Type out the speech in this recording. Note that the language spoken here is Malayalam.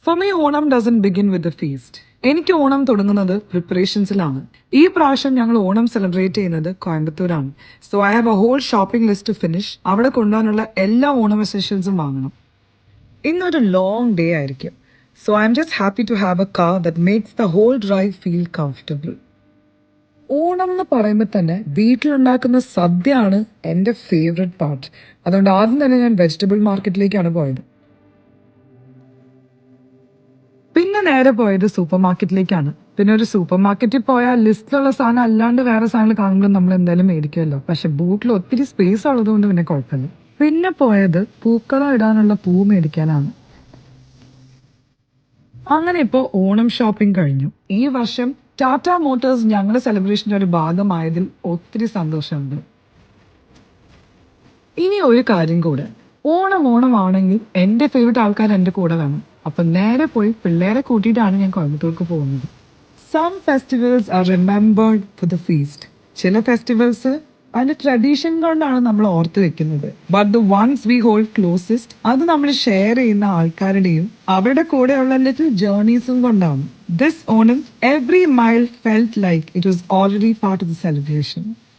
Four me Onam doesn't begin with the feast. എനിക്ക് ഓണം തുടങ്ങുന്നത് പ്രിപ്പറേഷൻസിലാണ്. ഈ പ്രാവശ്യം ഞങ്ങൾ ഓണം സെലിബ്രേറ്റ് ചെയ്യുന്നത് കോയമ്പത്തൂരാണ്. So I have a whole shopping list finish. അവിടെ കൊണ്ടുപോകാനുള്ള എല്ലാ ഓണം എസെൻഷ്യൽസും വാങ്ങണം. ഇന്നൊരു ലോങ് ഡേ ആയിരിക്കും. So I am just happy to have a car that makes the whole drive feel comfortable. Onam എന്ന് പറയുമ്പോൾ തന്നെ വീട്ടിലുണ്ടാക്കുന്ന സദ്യയാണ് എൻ്റെ ഫേവറേറ്റ് പാർട്ട്. അതുകൊണ്ട് ആദ്യം തന്നെ ഞാൻ വെജിറ്റബിൾ മാർക്കറ്റിലേക്കാണ് പോയത്. പിന്നെ നേരെ പോയത് സൂപ്പർ മാർക്കറ്റിലേക്കാണ്. പിന്നെ ഒരു സൂപ്പർ മാർക്കറ്റിൽ പോയാൽ ലിസ്റ്റിലുള്ള സാധനം അല്ലാണ്ട് വേറെ സാധനങ്ങൾ കാണുമ്പോൾ നമ്മൾ എന്തായാലും മേടിക്കുമല്ലോ. പക്ഷെ ബൂട്ടിൽ ഒത്തിരി സ്പേസ് ഉള്ളത് കൊണ്ട് പിന്നെ കുഴപ്പമില്ല. പിന്നെ പോയത് പൂക്കളം ഇടാനുള്ള പൂ മേടിക്കാനാണ്. അങ്ങനെ ഇപ്പോൾ ഓണം ഷോപ്പിംഗ് കഴിഞ്ഞു. ഈ വർഷം ടാറ്റ മോട്ടോഴ്സ് ഞങ്ങളുടെ സെലിബ്രേഷൻ്റെ ഒരു ഭാഗമായതിൽ ഒത്തിരി സന്തോഷമുണ്ട്. ഇനി ഒരു കാര്യം കൂടെ, ഓണമാണെങ്കിൽ എൻ്റെ ഫേവറേറ്റ് ആൾക്കാർ എൻ്റെ കൂടെ വേണം. അപ്പം നേരെ പോയി പിള്ളേരെ കൂട്ടിയിട്ടാണ് ഞാൻ കോയമ്പത്തൂർക്ക് പോകുന്നത്. Some festivals are remembered for the feast. ചില ഫെസ്റ്റിവൽസ് അതിൻ്റെ ട്രഡീഷൻ കൊണ്ടാണ് നമ്മൾ ഓർത്ത് വെക്കുന്നത്. But the ones we hold closest, അത് നമ്മൾ ഷെയർ ചെയ്യുന്ന ആൾക്കാരുടെയും അവരുടെ കൂടെയുള്ള ലിറ്റിൽ ജേർണീസും കൊണ്ടാണ്. This Onam every mile felt like it was already part of the celebration.